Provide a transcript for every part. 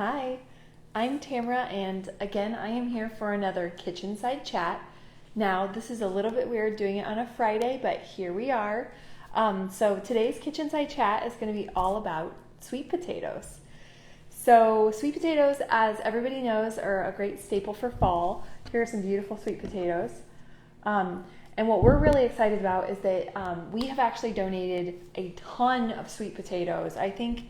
Hi, I'm Tamara, and again, I am here for another kitchen side chat. Now, this is a little bit weird doing it on a Friday, but here we are. So today's kitchen side chat is going to be all about sweet potatoes. So sweet potatoes, as everybody knows, are a great staple for fall. Here are some beautiful sweet potatoes. And what we're really excited about is that we have actually donated a ton of sweet potatoes. I think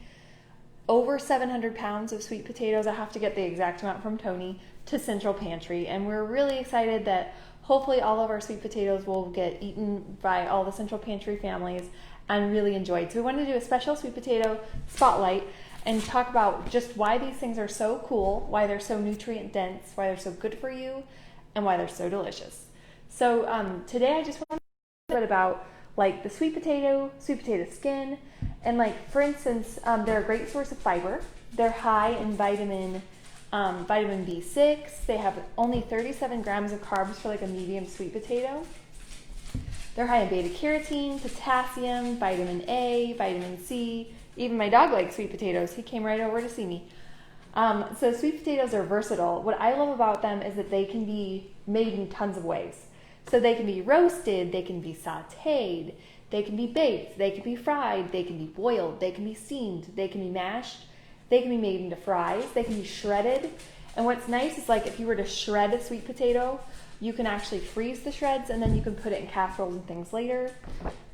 over 700 pounds of sweet potatoes. I have to get the exact amount from Tony to Central Pantry. And we're really excited that hopefully all of our sweet potatoes will get eaten by all the Central Pantry families and really enjoyed. So we wanted to do a special sweet potato spotlight and talk about just why these things are so cool, why they're so nutrient dense, why they're so good for you, and why they're so delicious. So today I just want to talk a bit about like the sweet potato skin, and like for instance, they're a great source of fiber. They're high in vitamin B6. They have only 37 grams of carbs for like a medium sweet potato. They're high in beta carotene, potassium, vitamin A, vitamin C. Even my dog likes sweet potatoes. He came right over to see me. So sweet potatoes are versatile. What I love about them is that they can be made in tons of ways. So they can be roasted, they can be sautéed, they can be baked, they can be fried, they can be boiled, they can be steamed, they can be mashed, they can be made into fries, they can be shredded. And what's nice is like if you were to shred a sweet potato, you can actually freeze the shreds and then you can put it in casseroles and things later.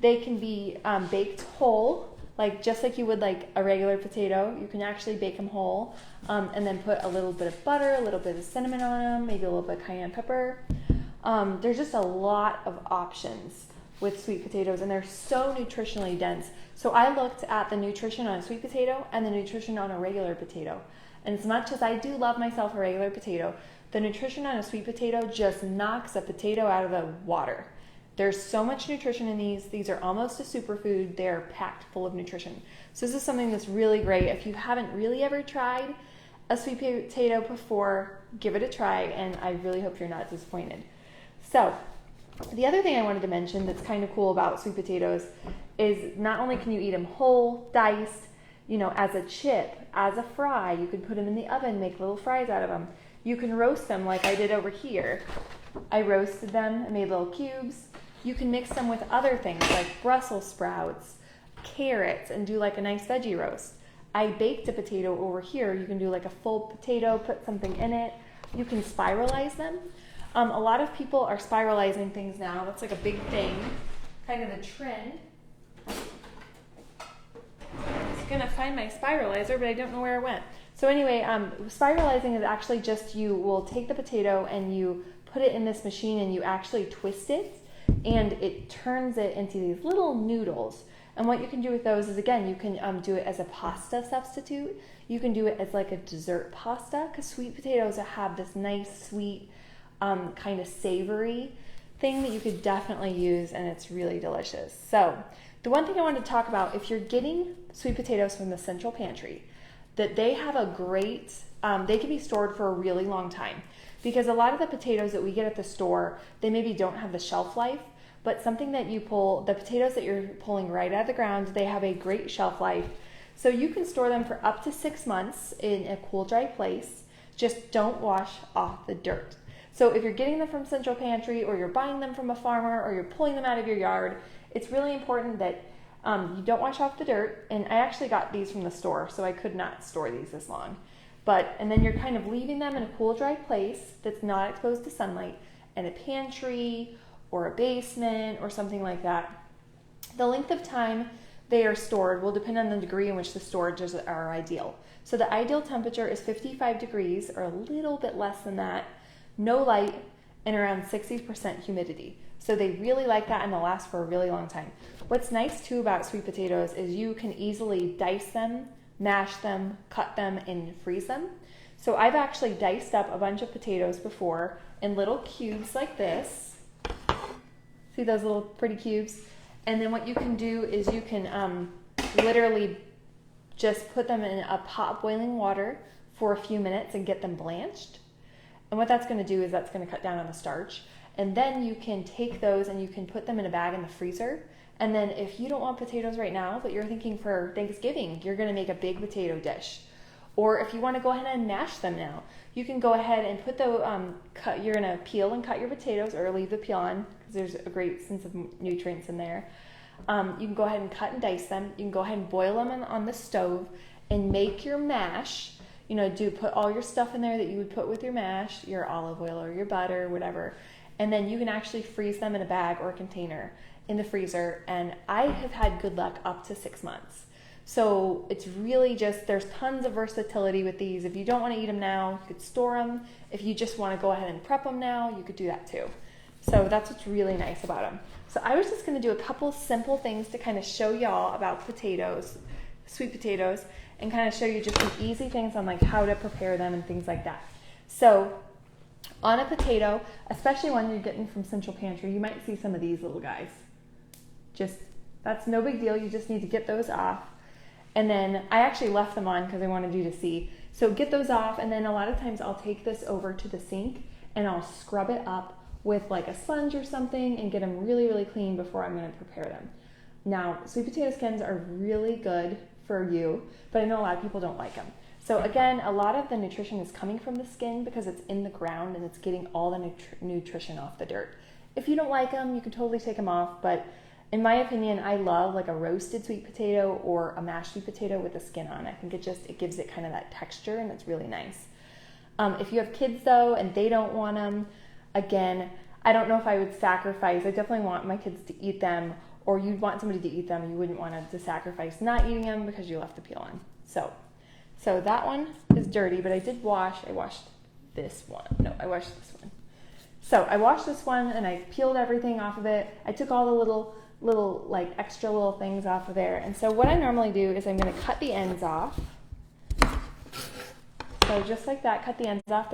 They can be baked whole, like just like you would like a regular potato. You can actually bake them whole and then put a little bit of butter, a little bit of cinnamon on them, maybe a little bit of cayenne pepper. There's just a lot of options with sweet potatoes, and they're so nutritionally dense. So I looked at the nutrition on a sweet potato and the nutrition on a regular potato. And as much as I do love myself a regular potato, the nutrition on a sweet potato just knocks a potato out of the water. There's so much nutrition in these. These are almost a superfood. They're packed full of nutrition. So this is something that's really great. If you haven't really ever tried a sweet potato before, give it a try, and I really hope you're not disappointed. So the other thing I wanted to mention that's kind of cool about sweet potatoes is not only can you eat them whole, diced, as a chip, as a fry, you can put them in the oven, make little fries out of them. You can roast them like I did over here. I roasted them and made little cubes. You can mix them with other things like Brussels sprouts, carrots, and do like a nice veggie roast. I baked a potato over here. You can do like a full potato, put something in it. You can spiralize them. A lot of people are spiralizing things now. That's like a big thing, kind of the trend. I was gonna find my spiralizer, but I don't know where it went. So anyway, spiralizing is actually just you will take the potato and you put it in this machine and you actually twist it and it turns it into these little noodles. And what you can do with those is, again, you can do it as a pasta substitute. You can do it as like a dessert pasta because sweet potatoes have this nice, sweet, kind of savory thing that you could definitely use, and it's really delicious. So the one thing I wanted to talk about, if you're getting sweet potatoes from the Central Pantry, that they have a great, they can be stored for a really long time, because a lot of the potatoes that we get at the store, they maybe don't have the shelf life, but something that you pull, the potatoes that you're pulling right out of the ground, they have a great shelf life. So you can store them for up to 6 months in a cool, dry place. Just don't wash off the dirt. So if you're getting them from Central Pantry, or you're buying them from a farmer, or you're pulling them out of your yard, it's really important that you don't wash off the dirt. And I actually got these from the store, so I could not store these this long. And then you're kind of leaving them in a cool, dry place that's not exposed to sunlight, in a pantry or a basement or something like that. The length of time they are stored will depend on the degree in which the storages are ideal. So the ideal temperature is 55 degrees or a little bit less than that, no light, and around 60% humidity. So they really like that, and they'll last for a really long time. What's nice too about sweet potatoes is you can easily dice them, mash them, cut them, and freeze them. So I've actually diced up a bunch of potatoes before in little cubes like this. See those little pretty cubes? And then what you can do is you can literally just put them in a pot of boiling water for a few minutes and get them blanched. And what that's going to do is that's going to cut down on the starch. And then you can take those and you can put them in a bag in the freezer. And then if you don't want potatoes right now, but you're thinking for Thanksgiving, you're going to make a big potato dish. Or if you want to go ahead and mash them now, you can go ahead and put the, you're going to peel and cut your potatoes or leave the peel on because there's a great sense of nutrients in there. You can go ahead and cut and dice them. You can go ahead and boil them on the stove and make your mash. You know, put all your stuff in there that you would put with your mash, your olive oil or your butter, whatever. And then you can actually freeze them in a bag or a container in the freezer. And I have had good luck up to 6 months. So it's really just, there's tons of versatility with these. If you don't want to eat them now, you could store them. If you just want to go ahead and prep them now, you could do that too. So that's what's really nice about them. So I was just going to do a couple simple things to kind of show y'all about potatoes, sweet potatoes, and kind of show you just some easy things on like how to prepare them and things like that. So on a potato, especially one you're getting from Central Pantry, you might see some of these little guys. That's no big deal. You just need to get those off. And then I actually left them on because I wanted you to see. So get those off, and then a lot of times I'll take this over to the sink and I'll scrub it up with like a sponge or something and get them really, really clean before I'm going to prepare them. Now, sweet potato skins are really good for you, but I know a lot of people don't like them. So again, a lot of the nutrition is coming from the skin because it's in the ground and it's getting all the nutrition off the dirt. If you don't like them, you can totally take them off, but in my opinion, I love like a roasted sweet potato or a mashed sweet potato with the skin on. I think it gives it kind of that texture and it's really nice. If you have kids though and they don't want them, again, I don't know if I would sacrifice. I definitely want my kids to eat them, or you'd want somebody to eat them. You wouldn't want to sacrifice not eating them because you left the peel on. So that one is dirty, but I washed this one. No, I washed this one. So I washed this one and I peeled everything off of it. I took all the little like extra little things off of there. And so what I normally do is I'm going to cut the ends off. So just like that, cut the ends off.